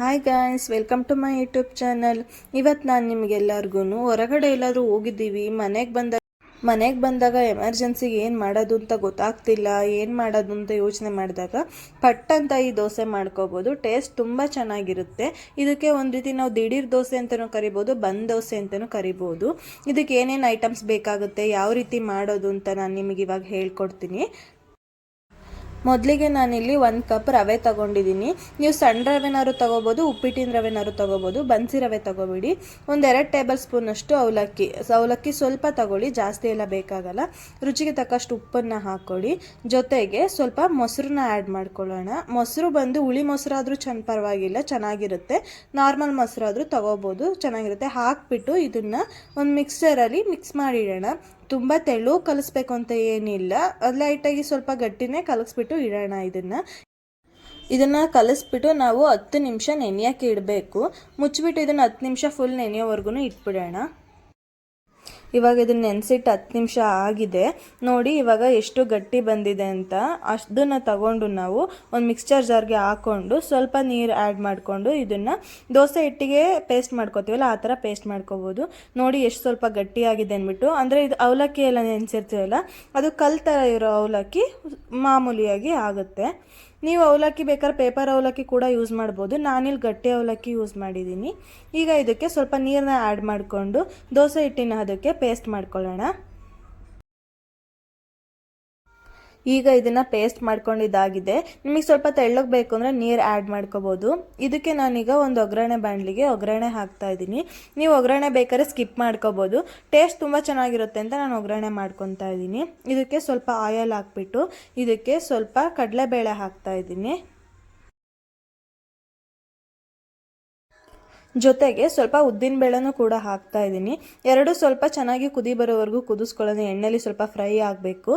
Hi guys, welcome to my YouTube channel. ಇವತ್ತು ನಾನು ನಿಮಗೆಲ್ಲರಿಗೂ ಹೊರಗಡೆ ಎಲ್ಲಾದರೂ ಹೋಗಿದ್ದೀವಿ, ಮನೆಗೆ ಬಂದಾಗ ಎಮರ್ಜೆನ್ಸಿಗೆ ಏನು ಮಾಡೋದು ಅಂತ ಗೊತ್ತಾಗ್ತಿಲ್ಲ, ಏನು ಮಾಡೋದು ಅಂತ ಯೋಚನೆ ಮಾಡಿದಾಗ ಪಟ್ ಅಂತ ಈ ದೋಸೆ ಮಾಡ್ಕೋಬೋದು. ಟೇಸ್ಟ್ ತುಂಬ ಚೆನ್ನಾಗಿರುತ್ತೆ. ಇದಕ್ಕೆ ಒಂದು ರೀತಿ ನಾವು ದಿಢೀರ್ ದೋಸೆ ಅಂತಲೂ ಕರಿಬೋದು, ಬಂದ್ ದೋಸೆ ಅಂತಲೂ ಕರಿಬೋದು. ಇದಕ್ಕೆ ಏನೇನು ಐಟಮ್ಸ್ ಬೇಕಾಗುತ್ತೆ, ಯಾವ ರೀತಿ ಮಾಡೋದು ಅಂತ ನಾನು ನಿಮಗೆ ಇವಾಗ ಹೇಳ್ಕೊಡ್ತೀನಿ. ಮೊದಲಿಗೆ ನಾನಿಲ್ಲಿ 1 ಕಪ್ ರವೆ ತೊಗೊಂಡಿದ್ದೀನಿ. ನೀವು ಸಣ್ಣ ರವೆನಾದ್ರು ತೊಗೋಬೋದು, ಉಪ್ಪಿಟ್ಟಿನ ರವೆನಾದ್ರು ತೊಗೋಬೋದು, ಬನ್ಸಿ ರವೆ ತೊಗೋಬೇಡಿ. 1-2 ಟೇಬಲ್ ಸ್ಪೂನಷ್ಟು ಅವಲಕ್ಕಿ ಸ್ವಲ್ಪ ತಗೊಳ್ಳಿ, ಜಾಸ್ತಿ ಎಲ್ಲ ಬೇಕಾಗಲ್ಲ. ರುಚಿಗೆ ತಕ್ಕಷ್ಟು ಉಪ್ಪನ್ನು ಹಾಕ್ಕೊಳ್ಳಿ. ಜೊತೆಗೆ ಸ್ವಲ್ಪ ಮೊಸರನ್ನ ಆ್ಯಡ್ ಮಾಡ್ಕೊಳ್ಳೋಣ. ಮೊಸರು ಬಂದು ಹುಳಿ ಮೊಸರಾದರೂ ಪರವಾಗಿಲ್ಲ, ಚೆನ್ನಾಗಿರುತ್ತೆ. ನಾರ್ಮಲ್ ಮೊಸರಾದರೂ ತೊಗೋಬೋದು, ಚೆನ್ನಾಗಿರುತ್ತೆ. ಹಾಕ್ಬಿಟ್ಟು ಇದನ್ನು ಒಂದು ಮಿಕ್ಸರಲ್ಲಿ ಮಿಕ್ಸ್ ಮಾಡಿಡೋಣ. ತುಂಬ ತೆಳು ಕಲಿಸ್ಬೇಕು ಅಂತ ಏನಿಲ್ಲ, ಲೈಟಾಗಿ ಸ್ವಲ್ಪ ಗಟ್ಟಿನೇ ಕಲಿಸ್ಬಿಟ್ಟು ಇಡೋಣ. ಇದನ್ನು ಕಲಿಸ್ಬಿಟ್ಟು ನಾವು 10 ನಿಮಿಷ ನೆನೆಯೋಕ್ಕೆ ಇಡಬೇಕು. ಮುಚ್ಚಿಬಿಟ್ಟು ಇದನ್ನು 10 ನಿಮಿಷ ಫುಲ್ ನೆನೆಯೋವರೆಗೂ ಇಟ್ಬಿಡೋಣ. ಇವಾಗ ಇದನ್ನು ನೆನೆಸಿಟ್ಟು 10 ನಿಮಿಷ ಆಗಿದೆ ನೋಡಿ. ಇವಾಗ ಎಷ್ಟು ಗಟ್ಟಿ ಬಂದಿದೆ ಅಂತ. ಅದನ್ನು ತಗೊಂಡು ನಾವು ಒಂದು ಮಿಕ್ಸ್ಚರ್ ಜಾರ್ಗೆ ಹಾಕ್ಕೊಂಡು ಸ್ವಲ್ಪ ನೀರು ಆ್ಯಡ್ ಮಾಡಿಕೊಂಡು ಇದನ್ನು ದೋಸೆ ಹಿಟ್ಟಿಗೆ ಪೇಸ್ಟ್ ಮಾಡ್ಕೋತೀವಲ್ಲ ಆ ಥರ ಪೇಸ್ಟ್ ಮಾಡ್ಕೋಬೋದು. ನೋಡಿ ಎಷ್ಟು ಸ್ವಲ್ಪ ಗಟ್ಟಿಯಾಗಿದೆ ಅಂದ್ಬಿಟ್ಟು. ಅಂದರೆ ಇದು ಅವಲಕ್ಕಿ ಎಲ್ಲ ನೆನೆಸಿರ್ತೀವಲ್ಲ, ಅದು ಕಲ್ ಥರ ಇರೋ ಅವಲಕ್ಕಿ ಮಾಮೂಲಿಯಾಗಿ ಆಗುತ್ತೆ. ನೀವು ಅವಲಕ್ಕಿ ಬೇಕಾದ್ರೆ ಪೇಪರ್ ಅವಲಕ್ಕಿ ಕೂಡ ಯೂಸ್ ಮಾಡ್ಬೋದು. ನಾನಿಲ್ಲಿ ಗಟ್ಟಿ ಅವಲಕ್ಕಿ ಯೂಸ್ ಮಾಡಿದ್ದೀನಿ. ಈಗ ಇದಕ್ಕೆ ಸ್ವಲ್ಪ ನೀರನ್ನ ಆ್ಯಡ್ ಮಾಡಿಕೊಂಡು ದೋಸೆ ಹಿಟ್ಟಿನ ಅದಕ್ಕೆ ಪೇಸ್ಟ್ ಮಾಡ್ಕೊಳ್ಳೋಣ. ಈಗ ಇದನ್ನು ಪೇಸ್ಟ್ ಮಾಡ್ಕೊಂಡಿದ್ದಾಗಿದೆ. ನಿಮಗೆ ಸ್ವಲ್ಪ ತೆಳ್ಳಗೆ ಬೇಕು ಅಂದರೆ ನೀರು ಆ್ಯಡ್ ಮಾಡ್ಕೋಬೋದು. ಇದಕ್ಕೆ ನಾನೀಗ ಒಂದು ಒಗ್ಗರಣೆ ಬಾಣಲಿಗೆ ಒಗ್ಗರಣೆ ಹಾಕ್ತಾ ಇದ್ದೀನಿ. ನೀವು ಒಗ್ಗರಣೆ ಬೇಕಾದ್ರೆ ಸ್ಕಿಪ್ ಮಾಡ್ಕೋಬೋದು. ಟೇಸ್ಟ್ ತುಂಬ ಚೆನ್ನಾಗಿರುತ್ತೆ ಅಂತ ನಾನು ಒಗ್ಗರಣೆ ಮಾಡ್ಕೊತಾ ಇದ್ದೀನಿ. ಇದಕ್ಕೆ ಸ್ವಲ್ಪ ಆಯಿಲ್ ಹಾಕ್ಬಿಟ್ಟು ಇದಕ್ಕೆ ಸ್ವಲ್ಪ ಕಡಲೆಬೇಳೆ ಹಾಕ್ತಾ ಇದ್ದೀನಿ. ಜೊತೆಗೆ ಸ್ವಲ್ಪ ಉದ್ದಿನ ಬೇಳೆನೂ ಕೂಡ ಹಾಕ್ತಾ ಇದ್ದೀನಿ. ಎರಡು ಸ್ವಲ್ಪ ಚೆನ್ನಾಗಿ ಕುದಿ ಬರೋವರೆಗೂ ಕುದಿಸ್ಕೊಳ್ಳೋಣ. ಎಣ್ಣೆಲಿ ಸ್ವಲ್ಪ ಫ್ರೈ ಆಗಬೇಕು.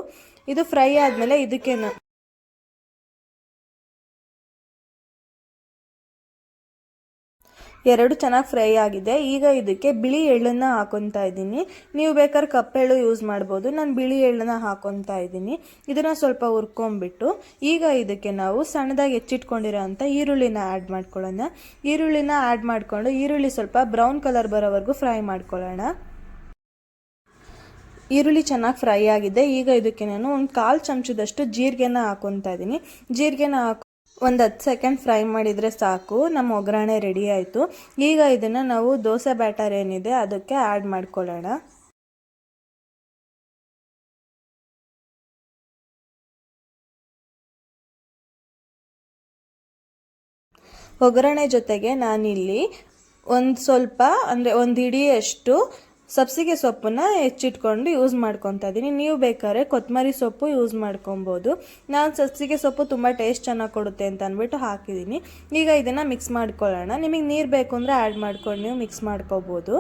ಇದು ಫ್ರೈ ಆದಮೇಲೆ ಇದಕ್ಕೆ ಎರಡು ಚೆನ್ನಾಗಿ ಫ್ರೈ ಆಗಿದೆ. ಈಗ ಇದಕ್ಕೆ ಬಿಳಿ ಎಳ್ಳನ್ನು ಹಾಕೊತಾ ಇದ್ದೀನಿ. ನೀವು ಬೇಕಾದ್ರೆ ಕಪ್ಪೆಳ್ಳು ಯೂಸ್ ಮಾಡ್ಬೋದು. ನಾನು ಬಿಳಿ ಎಳ್ಳನ್ನು ಹಾಕೊತಾ ಇದ್ದೀನಿ. ಇದನ್ನು ಸ್ವಲ್ಪ ಹುರ್ಕೊಂಬಿಟ್ಟು ಈಗ ಇದಕ್ಕೆ ನಾವು ಸಣ್ಣದಾಗಿ ಹೆಚ್ಚಿಟ್ಕೊಂಡಿರೋ ಅಂಥ ಈರುಳ್ಳಿನ ಆ್ಯಡ್ ಮಾಡ್ಕೊಳ್ಳೋಣ. ಈರುಳ್ಳಿನ ಆ್ಯಡ್ ಮಾಡಿಕೊಂಡು ಈರುಳ್ಳಿ ಸ್ವಲ್ಪ ಬ್ರೌನ್ ಕಲರ್ ಬರೋವರೆಗೂ ಫ್ರೈ ಮಾಡ್ಕೊಳ್ಳೋಣ. ಈರುಳ್ಳಿ ಚೆನ್ನಾಗಿ ಫ್ರೈ ಆಗಿದೆ. ಈಗ ಇದಕ್ಕೆ ನಾನು ಒಂದು 1/4 ಚಮಚದಷ್ಟು ಜೀರಿಗೆನ ಹಾಕೊತಾ ಇದ್ದೀನಿ. ಜೀರಿಗೆನ ಒಂದು 10 ಸೆಕೆಂಡ್ ಫ್ರೈ ಮಾಡಿದರೆ ಸಾಕು, ನಮ್ಮ ಒಗ್ಗರಣೆ ರೆಡಿ ಆಯಿತು. ಈಗ ಇದನ್ನು ನಾವು ದೋಸೆ ಬ್ಯಾಟರ್ ಏನಿದೆ ಅದಕ್ಕೆ ಆ್ಯಡ್ ಮಾಡ್ಕೊಳ್ಳೋಣ. ಒಗ್ಗರಣೆ ಜೊತೆಗೆ ನಾನಿಲ್ಲಿ ಒಂದು ಸ್ವಲ್ಪ ಅಂದರೆ ಒಂದು ಹಿಡಿಯಷ್ಟು ಸಬ್ಸಿಗೆ ಸೊಪ್ಪನ್ನು ಹೆಚ್ಚಿಟ್ಕೊಂಡು ಯೂಸ್ ಮಾಡ್ಕೊತಾ ಇದ್ದೀನಿ. ನೀವು ಬೇಕಾದ್ರೆ ಕೊತ್ತಂಬರಿ ಸೊಪ್ಪು ಯೂಸ್ ಮಾಡ್ಕೊಬೋದು. ನಾನು ಸಬ್ಸಿಗೆ ಸೊಪ್ಪು ತುಂಬ ಟೇಸ್ಟ್ ಚೆನ್ನಾಗಿ ಕೊಡುತ್ತೆ ಅಂತ ಅಂದ್ಬಿಟ್ಟು ಹಾಕಿದ್ದೀನಿ. ಈಗ ಇದನ್ನು ಮಿಕ್ಸ್ ಮಾಡ್ಕೊಳ್ಳೋಣ. ನಿಮಗೆ ನೀರು ಬೇಕು ಅಂದರೆ ಆ್ಯಡ್ ಮಾಡ್ಕೊಂಡು ನೀವು ಮಿಕ್ಸ್ ಮಾಡ್ಕೋಬೋದು.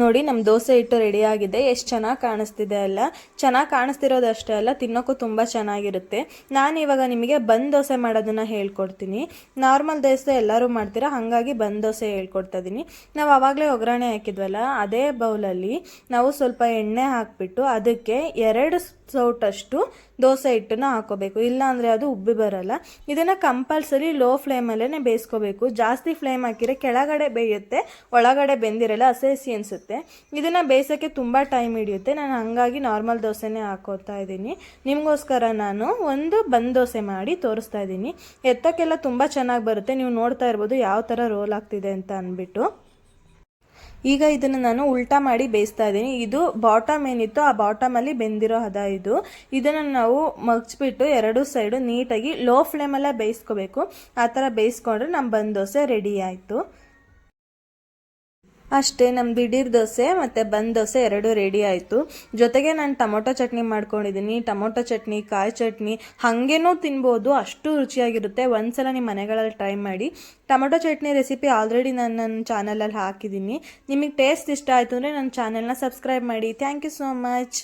ನೋಡಿ, ನಮ್ಮ ದೋಸೆ ಹಿಟ್ಟು ರೆಡಿಯಾಗಿದೆ. ಎಷ್ಟು ಚೆನ್ನಾಗಿ ಕಾಣಿಸ್ತಿದೆ ಅಲ್ಲ. ಚೆನ್ನಾಗಿ ಕಾಣಿಸ್ತಿರೋದಷ್ಟೇ ಅಲ್ಲ, ತಿನ್ನೋಕ್ಕೂ ತುಂಬ ಚೆನ್ನಾಗಿರುತ್ತೆ. ನಾನು ಇವಾಗ ನಿಮಗೆ ಬಂದ್ ದೋಸೆ ಮಾಡೋದನ್ನು ಹೇಳ್ಕೊಡ್ತೀನಿ. ನಾರ್ಮಲ್ ದೋಸೆ ಎಲ್ಲರೂ ಮಾಡ್ತೀರಾ, ಹಾಗಾಗಿ ಬಂದ್ ದೋಸೆ ಹೇಳ್ಕೊಡ್ತಾ ಇದ್ದೀನಿ. ನಾವು ಆವಾಗಲೇ ಒಗ್ಗರಣೆ ಹಾಕಿದ್ವಲ್ಲ, ಅದೇ ಬೌಲಲ್ಲಿ ನಾವು ಸ್ವಲ್ಪ ಎಣ್ಣೆ ಹಾಕಿಬಿಟ್ಟು ಅದಕ್ಕೆ 2 ಸೌಟಷ್ಟು ದೋಸೆ ಹಿಟ್ಟನ್ನು ಹಾಕೋಬೇಕು. ಇಲ್ಲಾಂದರೆ ಅದು ಉಬ್ಬಿ ಬರಲ್ಲ. ಇದನ್ನು ಕಂಪಲ್ಸರಿ ಲೋ ಫ್ಲೇಮಲ್ಲೇ ಬೇಯಿಸ್ಕೋಬೇಕು. ಜಾಸ್ತಿ ಫ್ಲೇಮ್ ಹಾಕಿದರೆ ಕೆಳಗಡೆ ಬೇಯುತ್ತೆ, ಒಳಗಡೆ ಬೆಂದಿರಲ್ಲ, ಹಸಿ ಅನಿಸುತ್ತೆ. ಇದನ್ನು ಬೇಯಿಸೋಕ್ಕೆ ತುಂಬ ಟೈಮ್ ಹಿಡಿಯುತ್ತೆ. ನಾನು ಹಾಗಾಗಿ ನಾರ್ಮಲ್ ದೋಸೆನೇ ಹಾಕೋತಾ ಇದ್ದೀನಿ. ನಿಮಗೋಸ್ಕರ ನಾನು ಒಂದು ಬಂದ್ ದೋಸೆ ಮಾಡಿ ತೋರಿಸ್ತಾ ಇದ್ದೀನಿ. ಎತ್ತಕ್ಕೆಲ್ಲ ತುಂಬ ಚೆನ್ನಾಗಿ ಬರುತ್ತೆ. ನೀವು ನೋಡ್ತಾ ಇರ್ಬೋದು ಯಾವ ಥರ ರೋಲ್ ಆಗ್ತಿದೆ ಅಂತ ಅಂದ್ಬಿಟ್ಟು. ಈಗ ಇದನ್ನು ನಾನು ಉಲ್ಟಾ ಮಾಡಿ ಬೇಯಿಸ್ತಾ ಇದ್ದೀನಿ. ಇದು ಬಾಟಮ್ ಏನಿತ್ತು ಆ ಬಾಟಮಲ್ಲಿ ಬೆಂದಿರೋ ಹದ ಇದು. ಇದನ್ನು ನಾವು ಮಗ್ಚಿಬಿಟ್ಟು 2 ಸೈಡು ನೀಟಾಗಿ ಲೋ ಫ್ಲೇಮಲ್ಲೇ ಬೇಯಿಸ್ಕೋಬೇಕು. ಆ ಥರ ಬೇಯಿಸ್ಕೊಂಡ್ರೆ ನಮ್ಮ ಬಂದ್ ದೋಸೆ ರೆಡಿ ಆಯಿತು. ಅಷ್ಟೇ, ನಮ್ಮ ದಿಢೀರ್ ದೋಸೆ ಮತ್ತು ಬಂದ್ ದೋಸೆ ಎರಡೂ ರೆಡಿ ಆಯಿತು. ಜೊತೆಗೆ ನಾನು ಟೊಮೊಟೊ ಚಟ್ನಿ ಮಾಡ್ಕೊಂಡಿದ್ದೀನಿ. ಟೊಮೊಟೊ ಚಟ್ನಿ, ಕಾಯಿ ಚಟ್ನಿ ಹಾಗೇನೂ ತಿನ್ಬೋದು, ಅಷ್ಟು ರುಚಿಯಾಗಿರುತ್ತೆ. ಒಂದ್ಸಲ ನಿಮ್ಮ ಮನೆಗಳಲ್ಲಿ ಟ್ರೈ ಮಾಡಿ. ಟೊಮೊಟೊ ಚಟ್ನಿ ರೆಸಿಪಿ ಆಲ್ರೆಡಿ ನಾನು ನನ್ನ ಚಾನಲಲ್ಲಿ ಹಾಕಿದ್ದೀನಿ. ನಿಮಗೆ ಟೇಸ್ಟ್ ಇಷ್ಟ ಆಯಿತು ಅಂದರೆ ನನ್ನ ಚಾನಲ್ನ ಸಬ್ಸ್ಕ್ರೈಬ್ ಮಾಡಿ. Thank you so much.